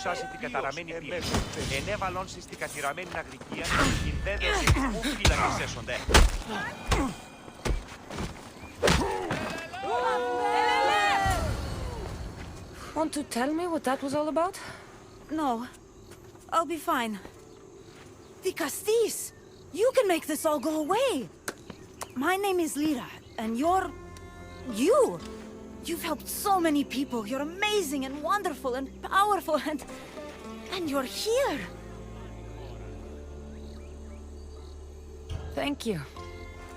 ψάσει την καταραμένη πύλη. 9 βαλόνσεις στην κατηραμένη αγρικία, συνδέδωση που φύλακες έσονται. Want to tell me what that was all about? No. I'll be fine. The Castis! You can make this all go away! My name is Lira, and you're... you! You've helped so many people. You're amazing and wonderful and powerful and you're here! Thank you.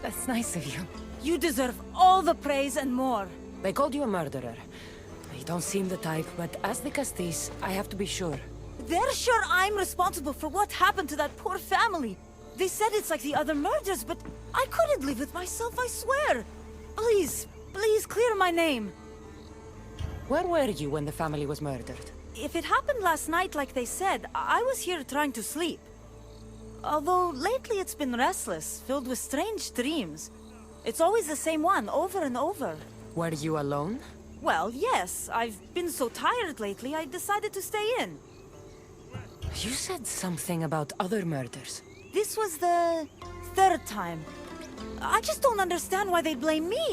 That's nice of you. You deserve all the praise and more. They called you a murderer. You don't seem the type, but as the Castis, I have to be sure. They're sure I'm responsible for what happened to that poor family. They said it's like the other murders, but I couldn't live with myself, I swear. Please clear my name. Where were you when the family was murdered? If it happened last night like they said, I was here trying to sleep. Although lately it's been restless, filled with strange dreams. It's always the same one, over and over. Were you alone? Well, yes. I've been so tired lately, I decided to stay in. You said something about other murders. This was the third time. I just don't understand why they blame me.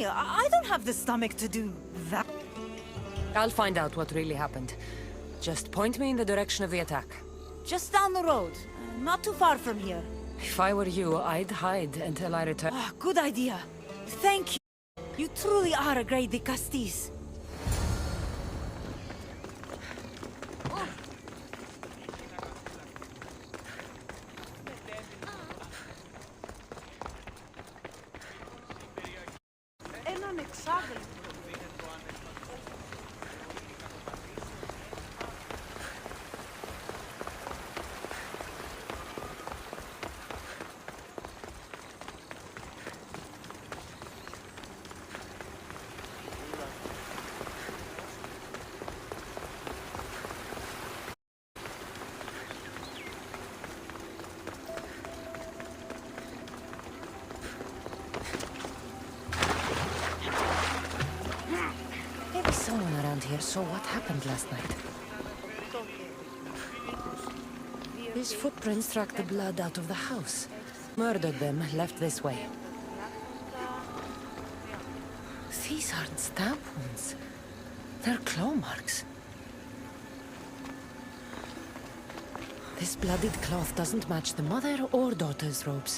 I don't have the stomach to do that. I'll find out what really happened. Just point me in the direction of the attack. Just down the road. Not too far from here. If I were you, I'd hide until I return. Ah, good idea. Thank you. You truly are a great Castis. Έναν εξάδελφο. Someone around here saw what happened last night. His footprints tracked the blood out of the house. Murdered them, left this way. These aren't stab wounds. They're claw marks. This bloodied cloth doesn't match the mother or daughter's robes.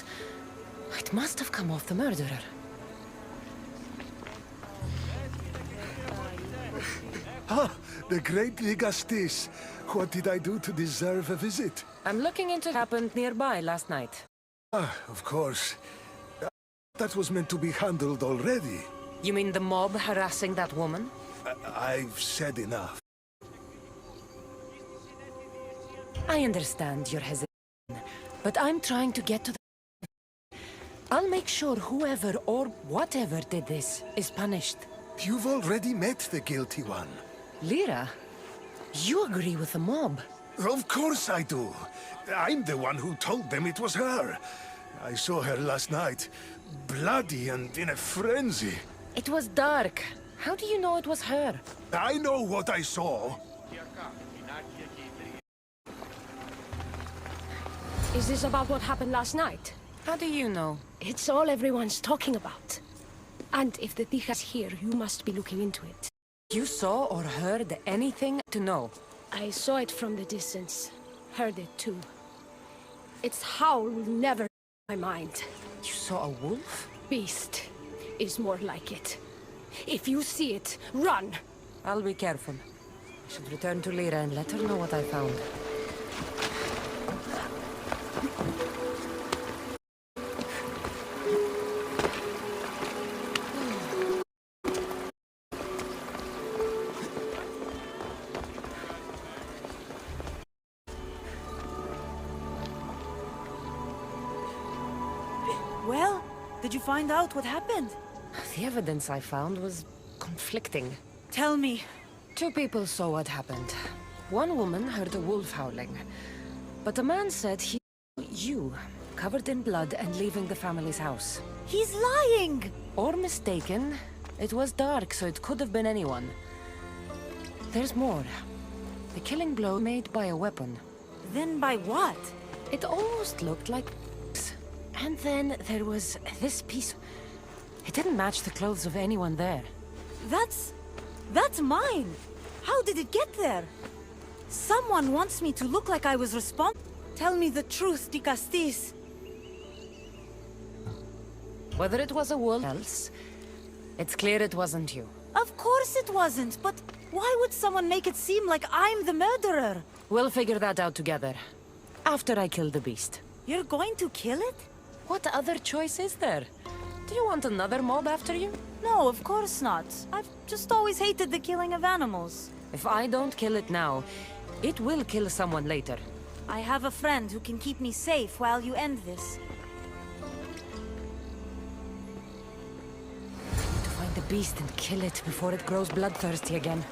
It must have come off the murderer. Ah, the great Ligastis. What did I do to deserve a visit? I'm looking into what happened nearby last night. Ah, of course. That was meant to be handled already. You mean the mob harassing that woman? I've said enough. I understand your hesitation, but I'm trying to get to the... I'll make sure whoever or whatever did this is punished. You've already met the guilty one. Lira, you agree with the mob. Of course I do. I'm the one who told them it was her. I saw her last night, bloody and in a frenzy. It was dark. How do you know it was her? I know what I saw. Is this about what happened last night? How do you know? It's all everyone's talking about. And if the Tija's here, you must be looking into it. You saw or heard anything to know? I saw it from the distance. Heard it too. Its howl will never my mind. You saw a wolf? Beast is more like it. If you see it, run! I'll be careful. I should return to Lira and let her know what I found. Well, did you find out what happened? The evidence I found was conflicting. Tell me. 2 people saw what happened. One woman heard a wolf howling, but a man said he saw you, covered in blood and leaving the family's house. He's lying! Or mistaken. It was dark, so it could have been anyone. There's more. The killing blow made by a weapon. Then by what? It almost looked like... And then there was this piece. It didn't match the clothes of anyone there. That's mine! How did it get there? Someone wants me to look like I was responsible. Tell me the truth, Di Castis. Whether it was a wolf else, it's clear it wasn't you. Of course it wasn't, but why would someone make it seem like I'm the murderer? We'll figure that out together. After I kill the beast. You're going to kill it? What other choice is there? Do you want another mob after you? No, of course not. I've just always hated the killing of animals. If I don't kill it now, it will kill someone later. I have a friend who can keep me safe while you end this. To find the beast and kill it before it grows bloodthirsty again.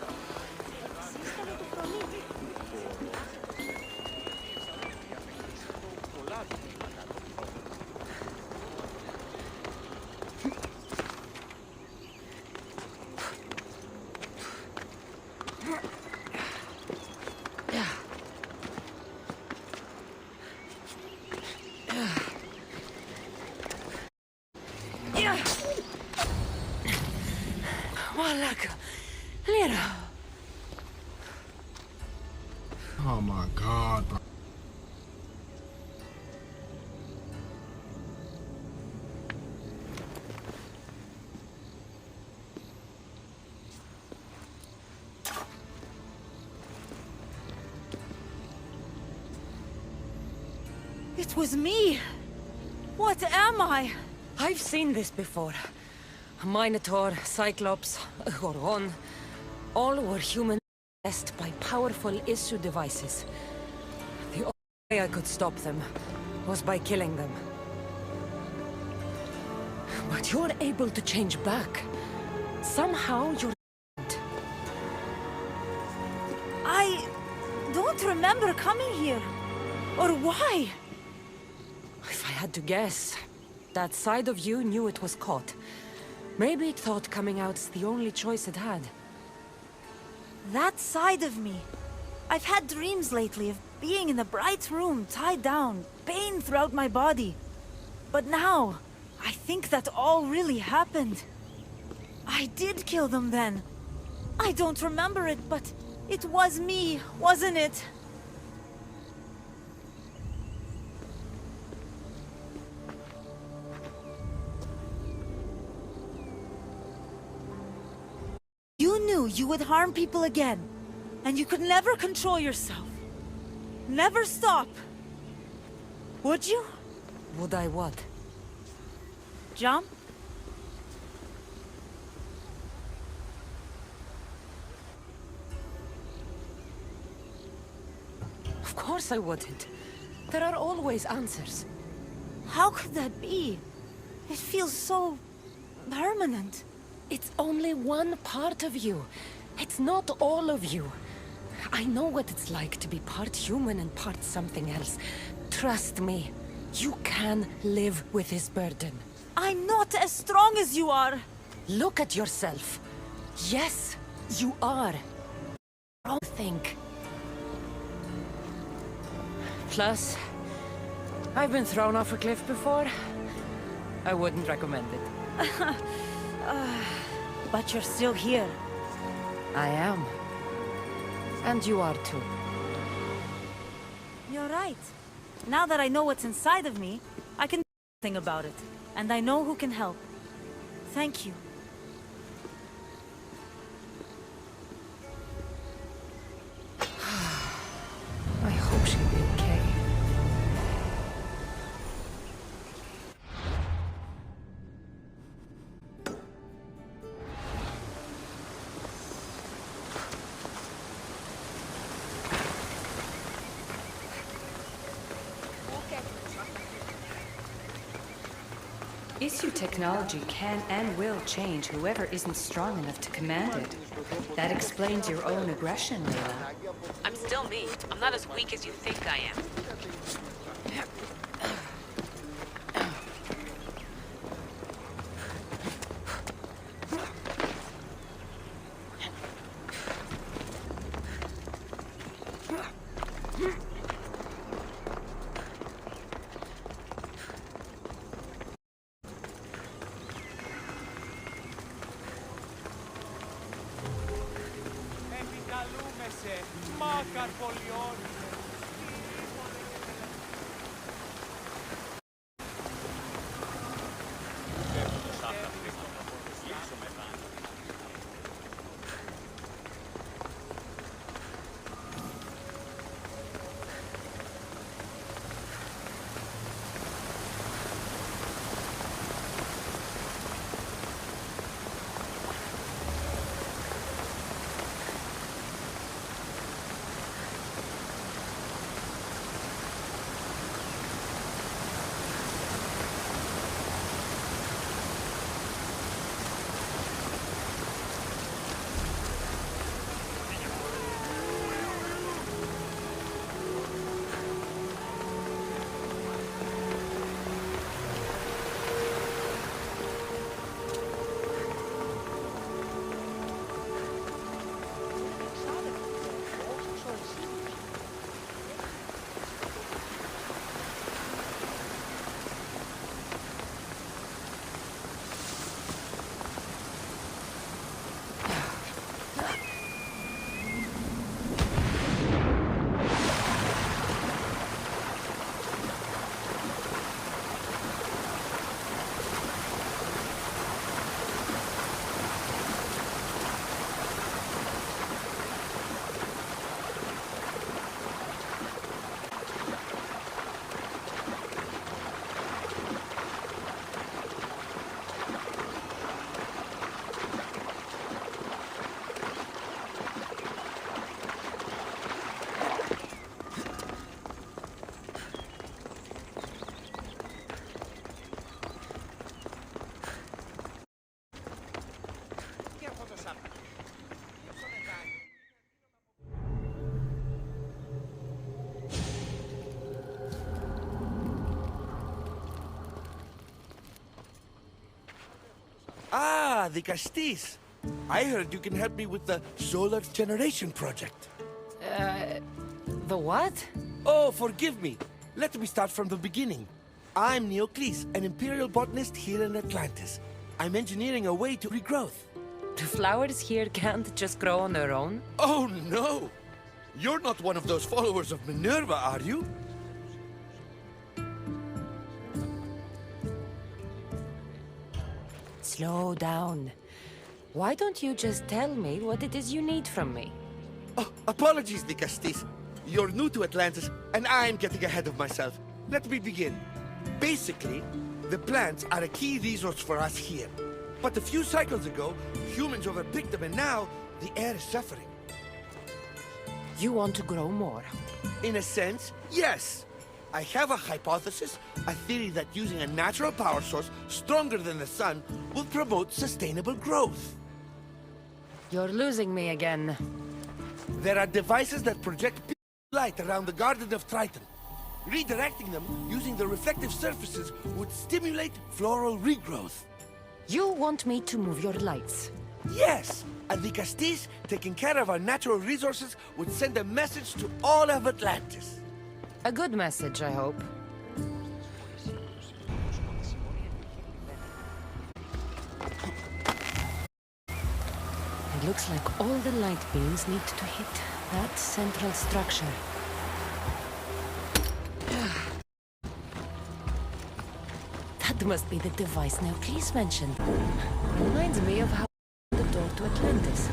Walak, Lira. Oh my God, bro. It was me! What am I? I've seen this before. A Minotaur, Cyclops, a Goron. All were human possessed by powerful issue devices. The only way I could stop them was by killing them. But you're able to change back. Somehow you're... I don't remember coming here. Or why? If I had to guess, that side of you knew it was caught. Maybe it thought coming out's the only choice it had. That side of me. I've had dreams lately of being in a bright room, tied down, pain throughout my body. But now, I think that all really happened. I did kill them then. I don't remember it, but it was me, wasn't it? You knew you would harm people again, and you could never control yourself. Never stop. Would you? Would I what? Jump? Of course I wouldn't. There are always answers. How could that be? It feels so... permanent. It's only one part of you. It's not all of you. I know what it's like to be part human and part something else. Trust me, you can live with this burden. I'm not as strong as you are. Look at yourself. Yes, you are. Don't think. Plus, I've been thrown off a cliff before. I wouldn't recommend it. But you're still here. I am. And you are too. You're right. Now that I know what's inside of me, I can do something about it. And I know who can help. Thank you. I hope she'll be okay. Issue technology can and will change whoever isn't strong enough to command it. That explains your own aggression, Layla. I'm still me. I'm not as weak as you think I am. Μάκαρ πολιών. Ah, δικαστής. I heard you can help me with the solar generation project. The what? Oh, forgive me. Let me start from the beginning. I'm Neocles, an imperial botanist here in Atlantis. I'm engineering a way to regrowth. The flowers here can't just grow on their own? Oh, no! You're not one of those followers of Minerva, are you? Slow down. Why don't you just tell me what it is you need from me? Oh, apologies, Dicastis. You're new to Atlantis, and I'm getting ahead of myself. Let me begin. Basically, the plants are a key resource for us here. But a few cycles ago, humans overpicked them, and now the air is suffering. You want to grow more? In a sense, yes. I have a hypothesis, a theory that using a natural power source stronger than the sun will promote sustainable growth. You're losing me again. There are devices that project light around the Garden of Triton. Redirecting them using the reflective surfaces would stimulate floral regrowth. You want me to move your lights? Yes! And the Castis, taking care of our natural resources, would send a message to all of Atlantis. A good message, I hope. It looks like all the light beams need to hit that central structure. That must be the device Neocles mentioned. Reminds me of how the door to Atlantis.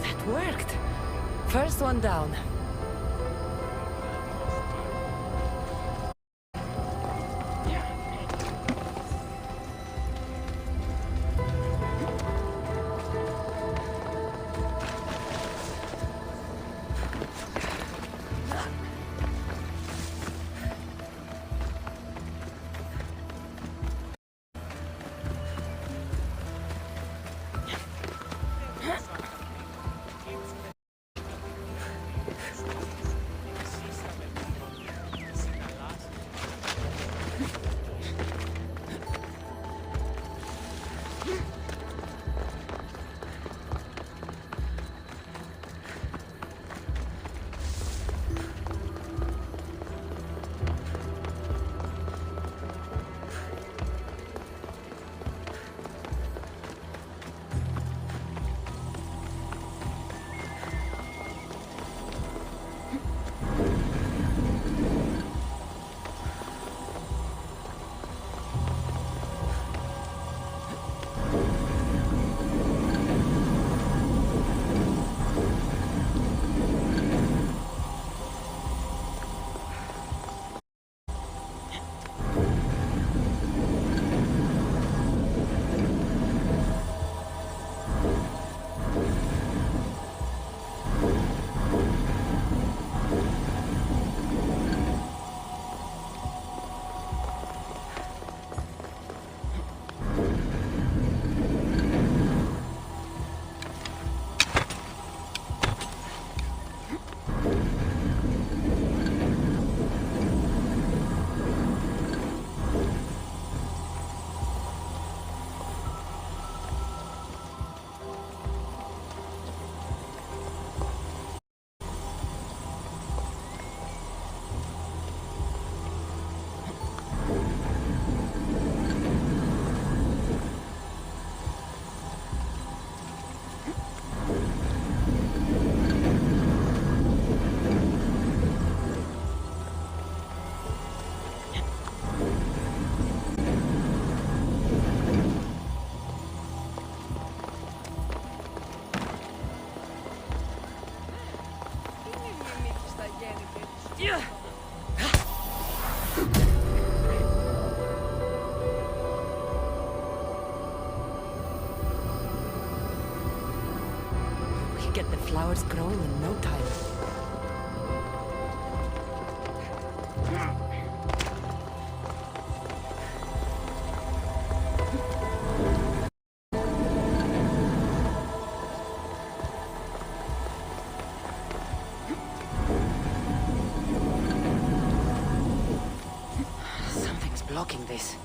That worked. First one down. flowers growing in no time. Something's blocking this.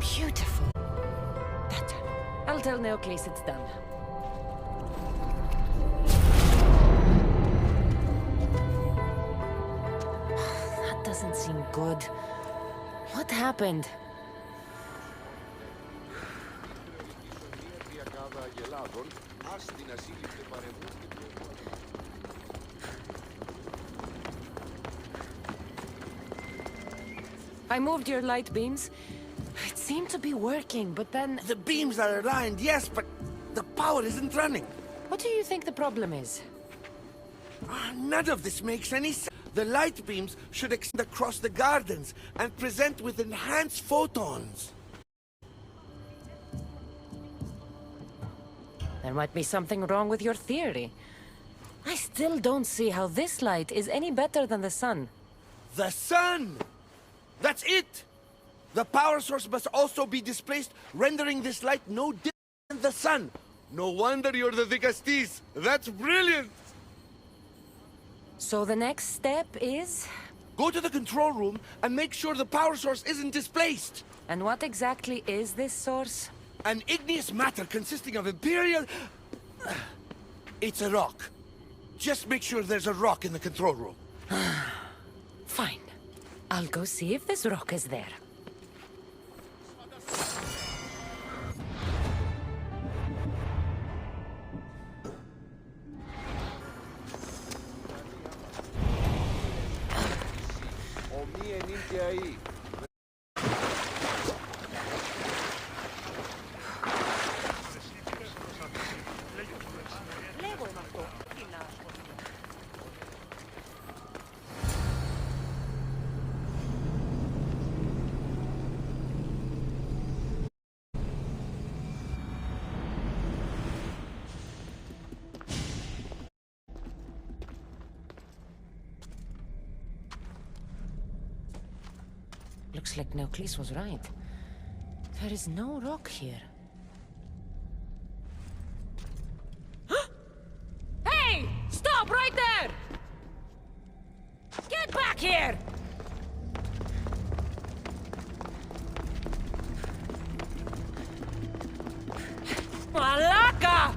Beautiful. Better. I'll tell Neocles it's done. That doesn't seem good. What happened? I moved your light beams. It seemed to be working, but then... The beams are aligned, yes, but the power isn't running. What do you think the problem is? None of this makes any sense. The light beams should extend across the gardens and present with enhanced photons. There might be something wrong with your theory. I still don't see how this light is any better than the sun. The sun! That's it! The power source must also be displaced, rendering this light no different than the sun. No wonder you're the Vicastis. That's brilliant! So the next step is... Go to the control room and make sure the power source isn't displaced. And what exactly is this source? An igneous matter consisting of Imperial... It's a rock. Just make sure there's a rock in the control room. Fine. I'll go see if this rock is there. Looks like Neocles was right. There is no rock here. Hey! Stop right there! Get back here! Malaka!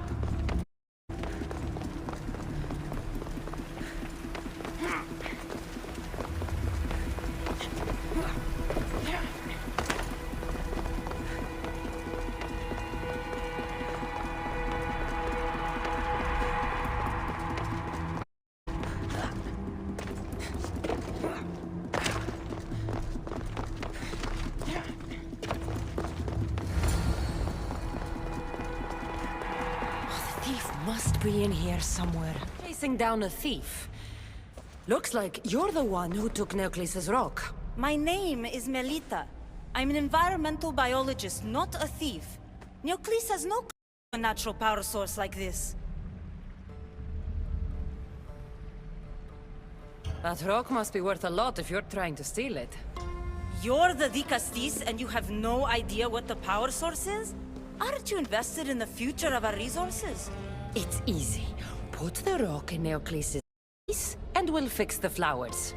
Must be in here somewhere. Chasing down a thief. Looks like you're the one who took Neocles' rock. My name is Melita. I'm an environmental biologist, not a thief. Neocles has no clue to a natural power source like this. That rock must be worth a lot if you're trying to steal it. You're the Dicastis and you have no idea what the power source is? Aren't you invested in the future of our resources? It's easy. Put the rock in Neocles' face, and we'll fix the flowers.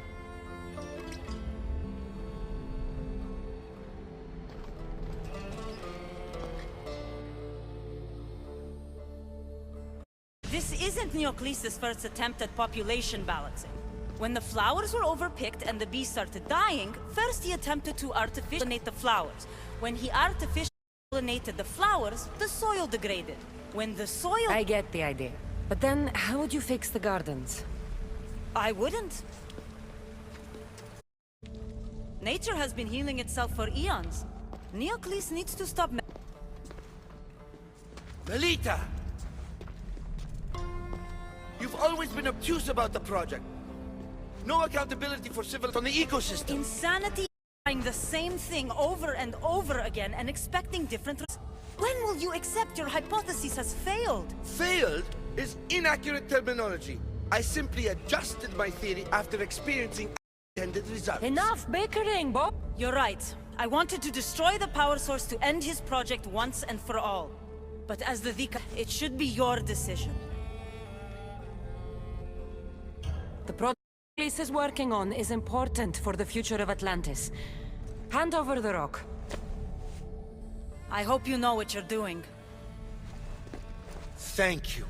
This isn't Neocles' first attempt at population balancing. When the flowers were overpicked and the bees started dying, first he attempted to artificially pollinate the flowers. When he artificially pollinated the flowers, the soil degraded. When the soil... I get the idea. But then, how would you fix the gardens? I wouldn't. Nature has been healing itself for eons. Neocles needs to stop... Melita! You've always been obtuse about the project. No accountability for civil on the ecosystem. Insanity, trying the same thing over and over again and expecting different results. When will you accept your hypothesis has failed? Failed is inaccurate terminology. I simply adjusted my theory after experiencing unintended results. Enough bickering, Bob! You're right. I wanted to destroy the power source to end his project once and for all. But as the Vika, it should be your decision. The project Neocles is working on is important for the future of Atlantis. Hand over the rock. I hope you know what you're doing. Thank you.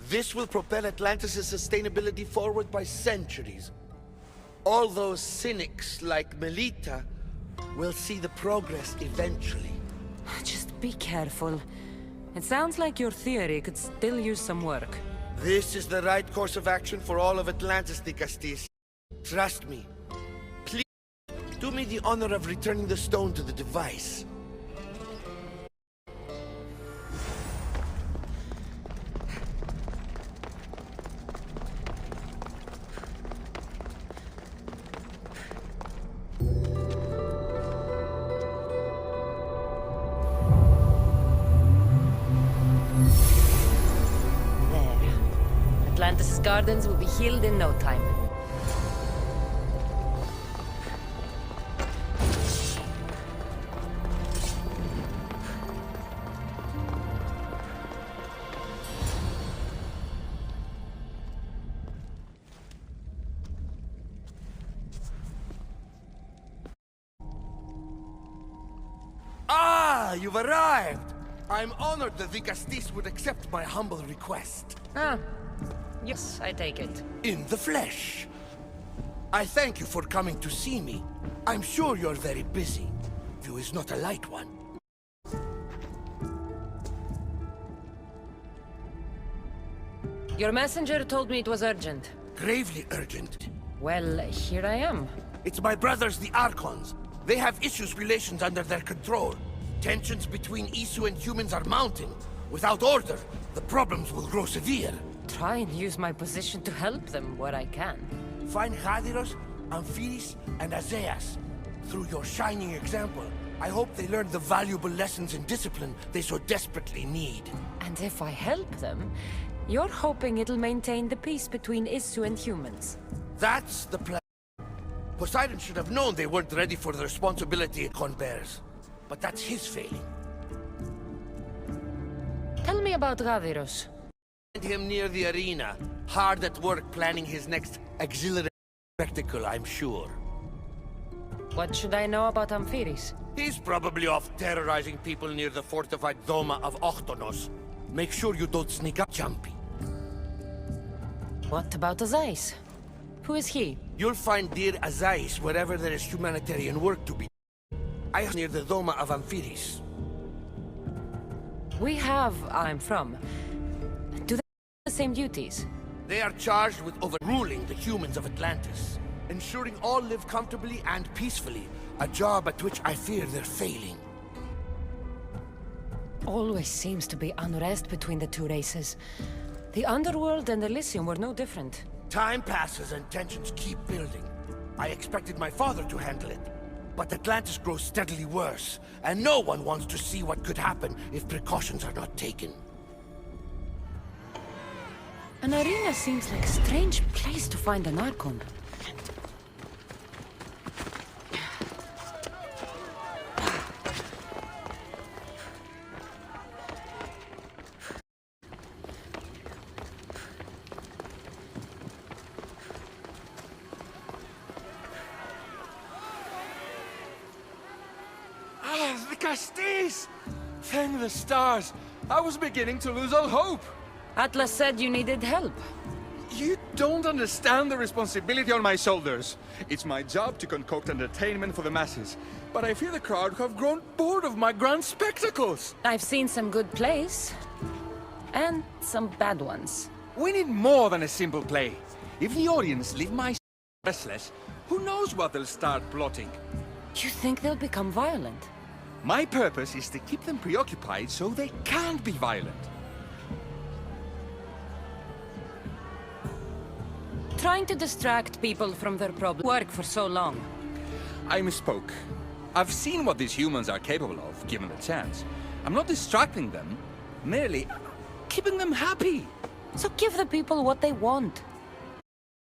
This will propel Atlantis' sustainability forward by centuries. All those cynics like Melita will see the progress eventually. Just be careful. It sounds like your theory could still use some work. This is the right course of action for all of Atlantis, Dicastis. Trust me. Please, do me the honor of returning the stone to the device. Atlantis' gardens will be healed in no time. Ah, you've arrived! I'm honored that Dicastis would accept my humble request. Ah, yes, I take it. In the flesh. I thank you for coming to see me. I'm sure you're very busy. View is not a light one. Your messenger told me it was urgent. Gravely urgent. Well, here I am. It's my brothers, the Archons. They have issues relations under their control. Tensions between Isu and humans are mounting. Without order, the problems will grow severe. Try and use my position to help them where I can. Find Hadiros, Amphiris, and Azeas. Through your shining example, I hope they learn the valuable lessons in discipline they so desperately need. And if I help them, you're hoping it'll maintain the peace between Isu and humans. That's the plan. Poseidon should have known they weren't ready for the responsibility Con bears. But that's his failing. Tell me about Gaviros. Find him near the arena, hard at work planning his next exhilarating spectacle, I'm sure. What should I know about Amphiris? He's probably off terrorizing people near the fortified Doma of Ochtonos. Make sure you don't sneak up, Jumpy. What about Azais? Who is he? You'll find dear Azais wherever there is humanitarian work to be done. I am near the Doma of Amphiris. We have I'm from. Do they have the same duties? They are charged with overruling the humans of Atlantis, ensuring all live comfortably and peacefully, a job at which I fear they're failing. Always seems to be unrest between the two races. The Underworld and Elysium were no different. Time passes and tensions keep building. I expected my father to handle it, but Atlantis grows steadily worse, and no one wants to see what could happen if precautions are not taken. An arena seems like a strange place to find an Archon. Ah, the Castis! Thank the stars! I was beginning to lose all hope! Atlas said you needed help. You don't understand the responsibility on my shoulders. It's my job to concoct entertainment for the masses. But I fear the crowd have grown bored of my grand spectacles. I've seen some good plays. And some bad ones. We need more than a simple play. If the audience leave my restless, who knows what they'll start plotting? You think they'll become violent? My purpose is to keep them preoccupied so they can't be violent. Trying to distract people from their problems work for so long. I misspoke. I've seen what these humans are capable of, given the chance. I'm not distracting them, merely keeping them happy. So give the people what they want.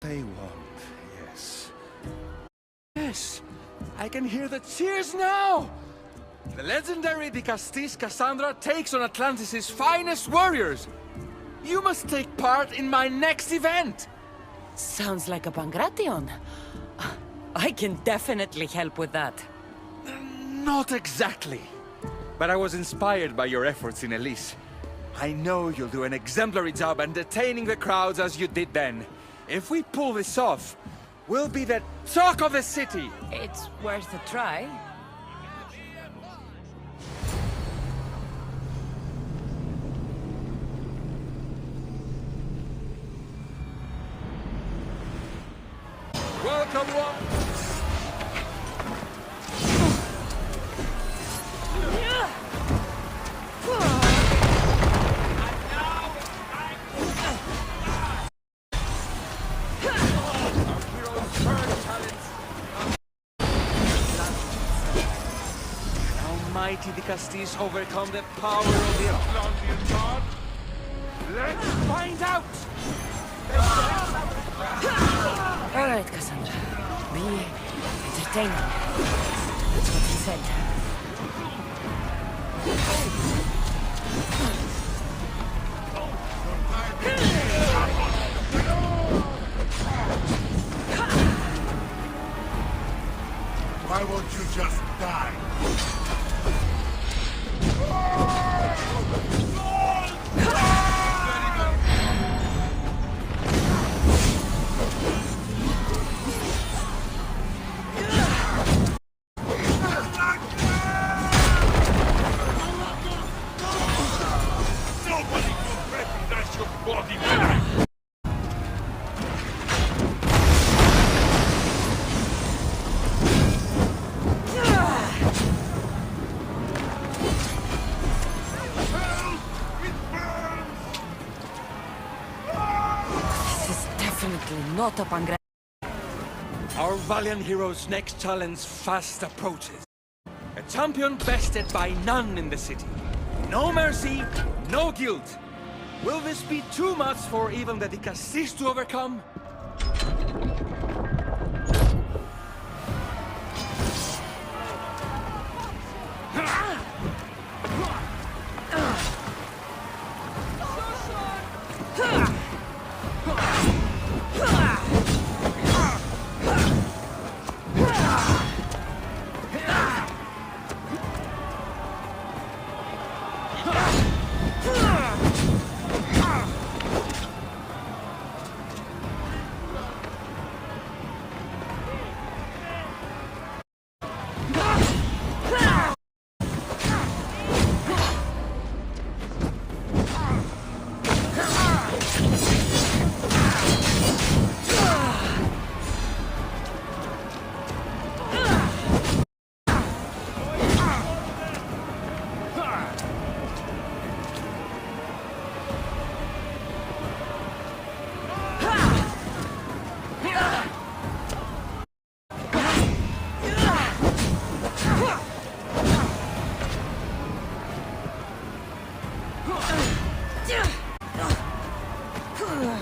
They want, yes. Yes, I can hear the cheers now! The legendary De Castis Cassandra takes on Atlantis' finest warriors! You must take part in my next event! Sounds like a Pangration. I can definitely help with that. Not exactly. But I was inspired by your efforts in Elise. I know you'll do an exemplary job entertaining the crowds as you did then. If we pull this off, we'll be the talk of the city! It's worth a try. Welcome one! Mighty the Castis overcome the power of the Atlantean god? Let's find out! All right, Cassandra. Be entertaining. That's what he said. Why won't you just die? Not a Pangration. Our valiant hero's next challenge fast approaches. A champion bested by none in the city. No mercy, no guilt. Will this be too much for even the De Castis to overcome? The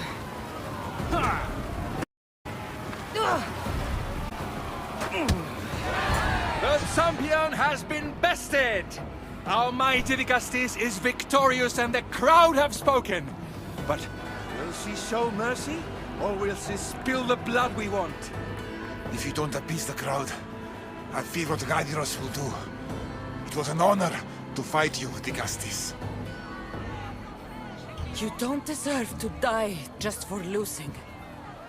champion has been bested! Our mighty Dicastis is victorious and the crowd have spoken. But will she show mercy? Or will she spill the blood we want? If you don't appease the crowd, I fear what Gaidiros will do. It was an honor to fight you, Dicastis. You don't deserve to die just for losing.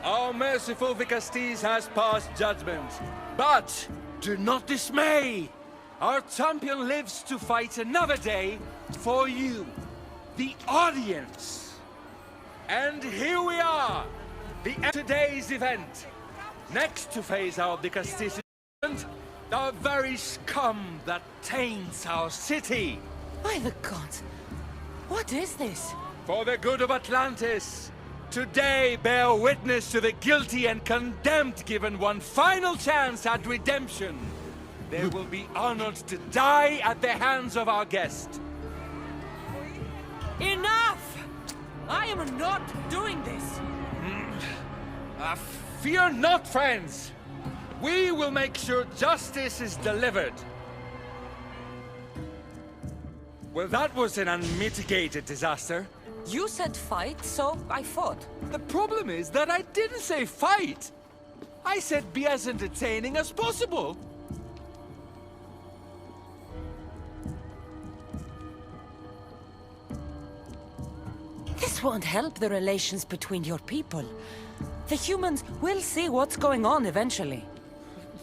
Our merciful Dicastis has passed judgment. But do not dismay! Our champion lives to fight another day for you, the audience. And here we are, the end of today's event. Next to face our Dicastis, the very scum that taints our city. By the gods, what is this? For the good of Atlantis, today bear witness to the guilty and condemned given one final chance at redemption. They will be honored to die at the hands of our guest. Enough! I am not doing this! Fear not, friends! We will make sure justice is delivered. Well, that was an unmitigated disaster. You said fight, so I fought. The problem is that I didn't say fight. I said be as entertaining as possible. This won't help the relations between your people. The humans will see what's going on eventually.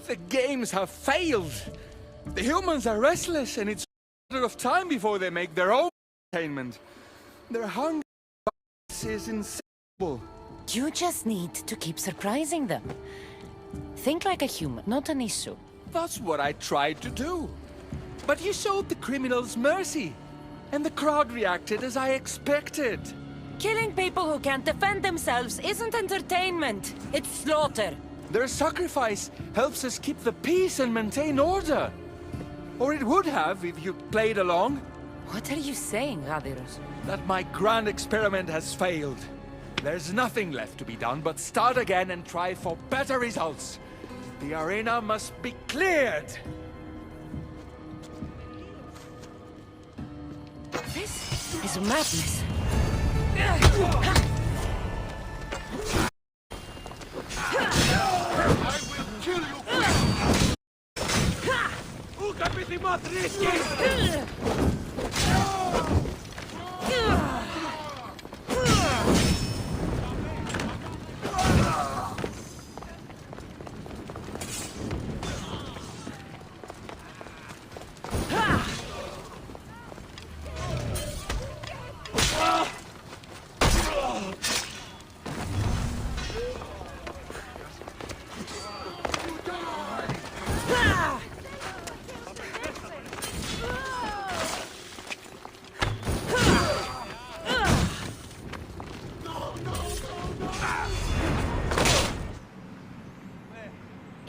The games have failed. The humans are restless, and it's a matter of time before they make their own entertainment. Their hunger is insatiable. You just need to keep surprising them. Think like a human, not an issue. That's what I tried to do. But you showed the criminals mercy, and the crowd reacted as I expected. Killing people who can't defend themselves isn't entertainment. It's slaughter. Their sacrifice helps us keep the peace and maintain order. Or it would have if you played along. What are you saying, Gaidiros? That my grand experiment has failed. There's nothing left to be done but start again and try for better results. The arena must be cleared. This is madness. I will kill you!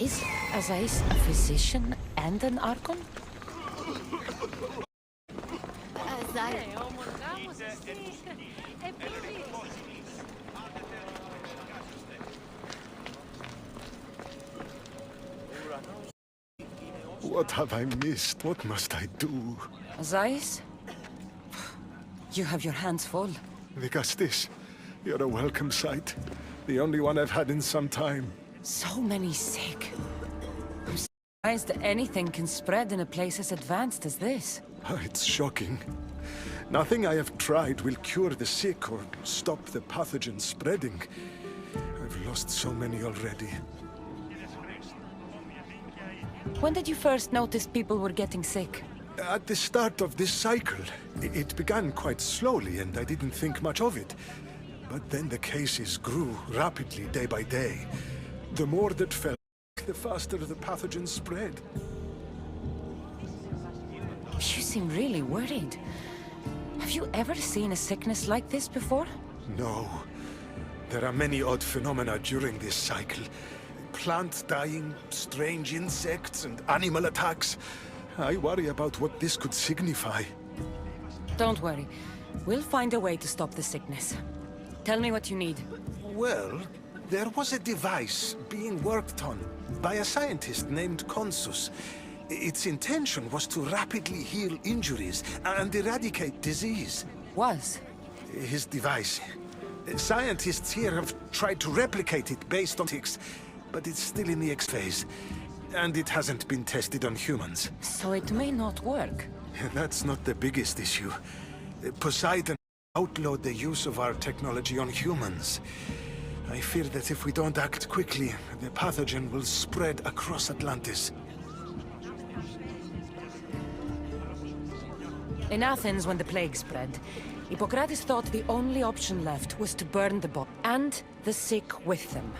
Is Azais a physician and an Archon? What have I missed? What must I do? Azais? You have your hands full. Dicastis, you're a welcome sight. The only one I've had in some time. So many sick. I'm surprised that anything can spread in a place as advanced as this. It's shocking. Nothing I have tried will cure the sick or stop the pathogen spreading. I've lost so many already. When did you first notice people were getting sick? At the start of this cycle. It began quite slowly and I didn't think much of it. But then the cases grew rapidly day by day. The more that fell, the faster the pathogen spread. You seem really worried. Have you ever seen a sickness like this before? No. There are many odd phenomena during this cycle. Plant dying, strange insects, and animal attacks. I worry about what this could signify. Don't worry. We'll find a way to stop the sickness. Tell me what you need. Well, there was a device being worked on by a scientist named Consus. Its intention was to rapidly heal injuries and eradicate disease. Was? His device. Scientists here have tried to replicate it based on ticks, but it's still in the X phase. And it hasn't been tested on humans. So it may not work. That's not the biggest issue. Poseidon outlawed the use of our technology on humans. I fear that if we don't act quickly, the pathogen will spread across Atlantis. In Athens, when the plague spread, Hippocrates thought the only option left was to burn the body, and the sick with them.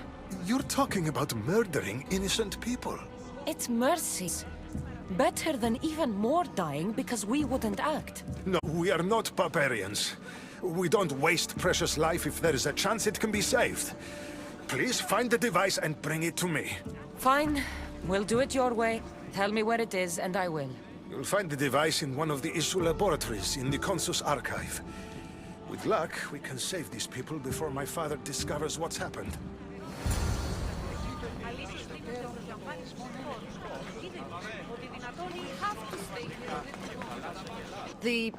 You're talking about murdering innocent people. It's mercy. Better than even more dying because we wouldn't act. No, we are not barbarians. We don't waste precious life if there is a chance it can be saved. Please find the device and bring it to me. Fine. We'll do it your way. Tell me where it is, and I will. You'll find the device in one of the issue laboratories in the Consus archive. With luck, we can save these people before my father discovers what's happened. The,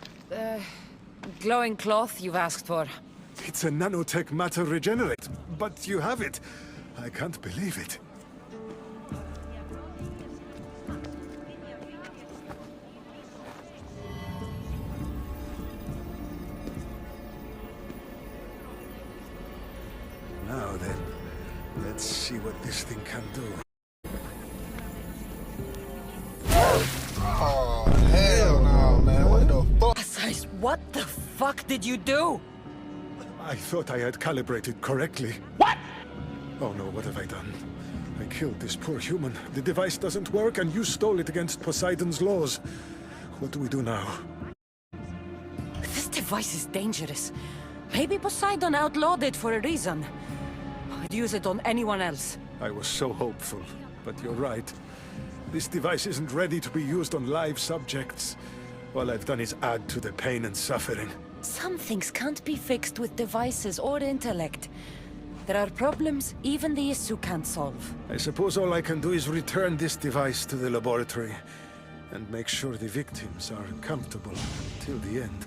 glowing cloth you've asked for. It's a nanotech matter regenerate, but you have it. I can't believe it. Now then, let's see what this thing can do. Oh, hell no, man. What the fuck? Asais, what the fuck did you do? I thought I had calibrated correctly. What? Oh no, what have I done? I killed this poor human. The device doesn't work and you stole it against Poseidon's laws. What do we do now? This device is dangerous. Maybe Poseidon outlawed it for a reason. I'd use it on anyone else. I was so hopeful, but you're right. This device isn't ready to be used on live subjects. All I've done is add to the pain and suffering. Some things can't be fixed with devices or intellect. There are problems even the issue can't solve. I suppose all I can do is return this device to the laboratory and make sure the victims are comfortable till the end.